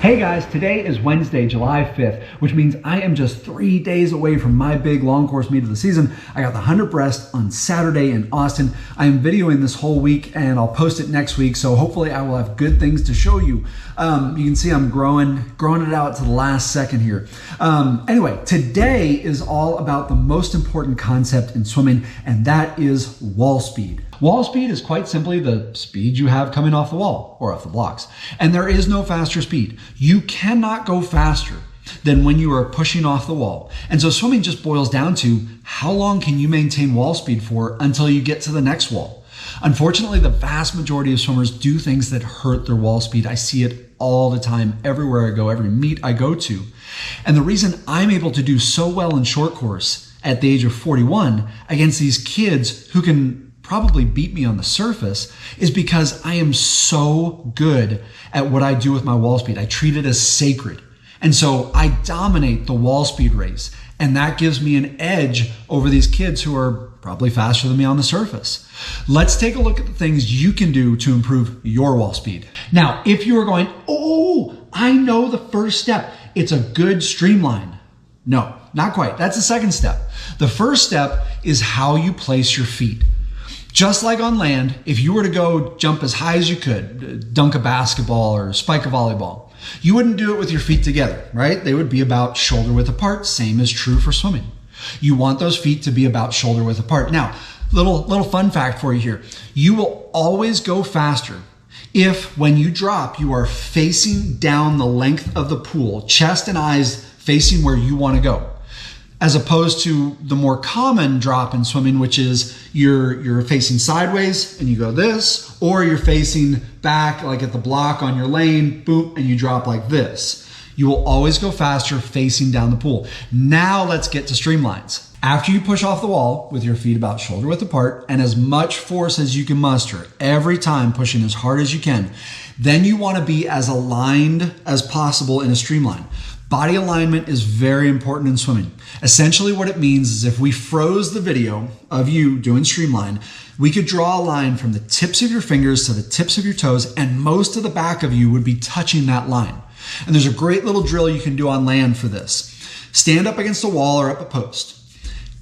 Hey guys, today is Wednesday, July 5th, which means I am just 3 days away from my big long course meet of the season. I got the 100 breast on Saturday in Austin. I am videoing this whole week and I'll post it next week, so hopefully I will have good things to show you. You can see I'm growing it out to the last second here. Anyway, today is all about the most important concept in swimming, and that is wall speed. Wall speed is quite simply the speed you have coming off the wall or off the blocks. And there is no faster speed. You cannot go faster than when you are pushing off the wall. And so swimming just boils down to how long can you maintain wall speed for until you get to the next wall. Unfortunately, the vast majority of swimmers do things that hurt their wall speed. I see it all the time, everywhere I go, every meet I go to. And the reason I'm able to do so well in short course at the age of 41 against these kids who can probably beat me on the surface is because I am so good at what I do with my wall speed. I treat it as sacred. And so I dominate the wall speed race, and that gives me an edge over these kids who are probably faster than me on the surface. Let's take a look at the things you can do to improve your wall speed. Now, if you are going, oh, I know the first step, it's a good streamline. No, not quite. That's the second step. The first step is how you place your feet. Just like on land, if you were to go jump as high as you could, dunk a basketball or spike a volleyball, you wouldn't do it with your feet together, right? They would be about shoulder width apart. Same is true for swimming. You want those feet to be about shoulder width apart. Now, little fun fact for you here. You will always go faster if when you drop, you are facing down the length of the pool, chest and eyes facing where you want to go, as opposed to the more common drop in swimming, which is you're facing sideways and you go this, or you're facing back like at the block on your lane, boom, and you drop like this. You will always go faster facing down the pool. Now let's get to streamlines. After you push off the wall with your feet about shoulder width apart and as much force as you can muster, every time pushing as hard as you can, then you want to be as aligned as possible in a streamline. Body alignment is very important in swimming. Essentially what it means is if we froze the video of you doing streamline, we could draw a line from the tips of your fingers to the tips of your toes, and most of the back of you would be touching that line. And there's a great little drill you can do on land for this. Stand up against a wall or up a post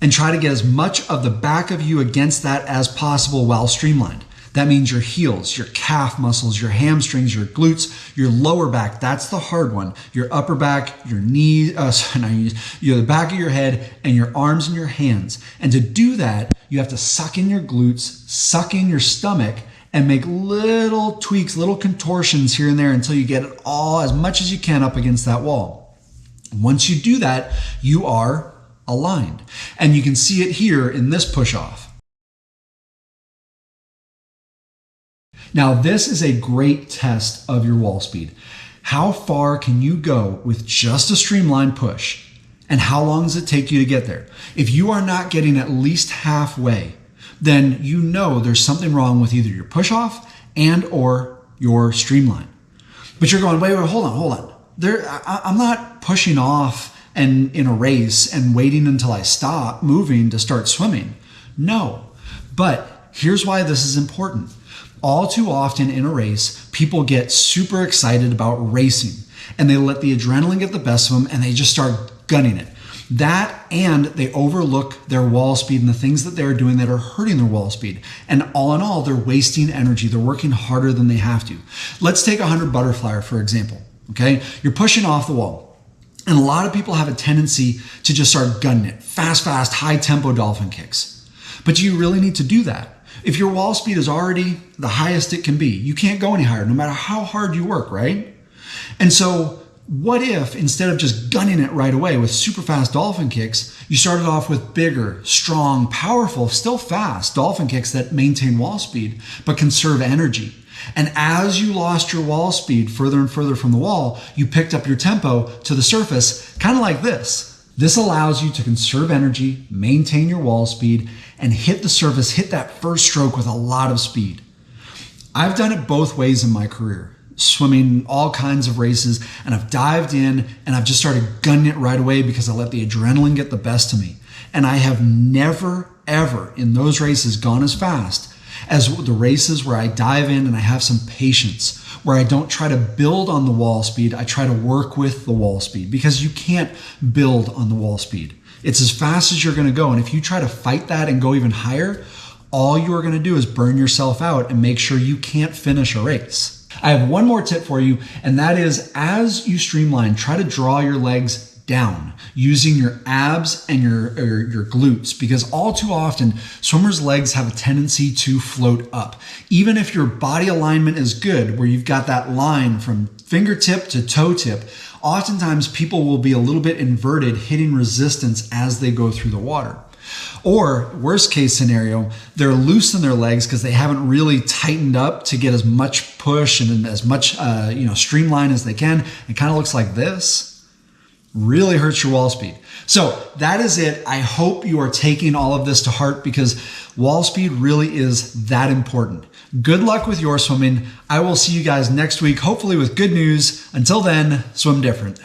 and try to get as much of the back of you against that as possible while streamlined. That means your heels, your calf muscles, your hamstrings, your glutes, your lower back. That's the hard one. Your upper back, your knees, the back of your head, and your arms and your hands. And to do that, you have to suck in your glutes, suck in your stomach, and make little tweaks, little contortions here and there until you get it all as much as you can up against that wall. Once you do that, you are aligned. And you can see it here in this push-off. Now, this is a great test of your wall speed. How far can you go with just a streamline push? And how long does it take you to get there? If you are not getting at least halfway, then you know there's something wrong with either your push off and or your streamline. But you're going, wait, hold on. I'm not pushing off and in a race and waiting until I stop moving to start swimming. No, but here's why this is important. All too often in a race, people get super excited about racing and they let the adrenaline get the best of them and they just start gunning it. That, and they overlook their wall speed and the things that they're doing that are hurting their wall speed. And all in all, they're wasting energy. They're working harder than they have to. Let's take 100 butterflyer, for example. Okay, you're pushing off the wall. And a lot of people have a tendency to just start gunning it. Fast, high tempo dolphin kicks. But do you really need to do that? If your wall speed is already the highest it can be, you can't go any higher no matter how hard you work, right? And so what if instead of just gunning it right away with super fast dolphin kicks, you started off with bigger, strong, powerful, still fast dolphin kicks that maintain wall speed but conserve energy? And as you lost your wall speed further and further from the wall, you picked up your tempo to the surface, kind of like this. This allows you to conserve energy, maintain your wall speed, and hit the surface, hit that first stroke with a lot of speed. I've done it both ways in my career, swimming all kinds of races, and I've dived in and I've just started gunning it right away because I let the adrenaline get the best of me. And I have never, ever in those races gone as fast as the races where I dive in and I have some patience, where I don't try to build on the wall speed. I try to work with the wall speed, because you can't build on the wall speed. It's as fast as you're going to go. And if you try to fight that and go even higher, all you're going to do is burn yourself out and make sure you can't finish a race. I have one more tip for you, and that is, as you streamline, try to draw your legs down using your abs and your glutes, because all too often swimmers' legs have a tendency to float up. Even if your body alignment is good, where you've got that line from fingertip to toe tip, oftentimes people will be a little bit inverted, hitting resistance as they go through the water. Or worst case scenario, they're loose in their legs because they haven't really tightened up to get as much push and as much streamline as they can. It kind of looks like this. Really hurts your wall speed. So that is it. I hope you are taking all of this to heart, because wall speed really is that important. Good luck with your swimming. I will see you guys next week, hopefully with good news. Until then, swim different.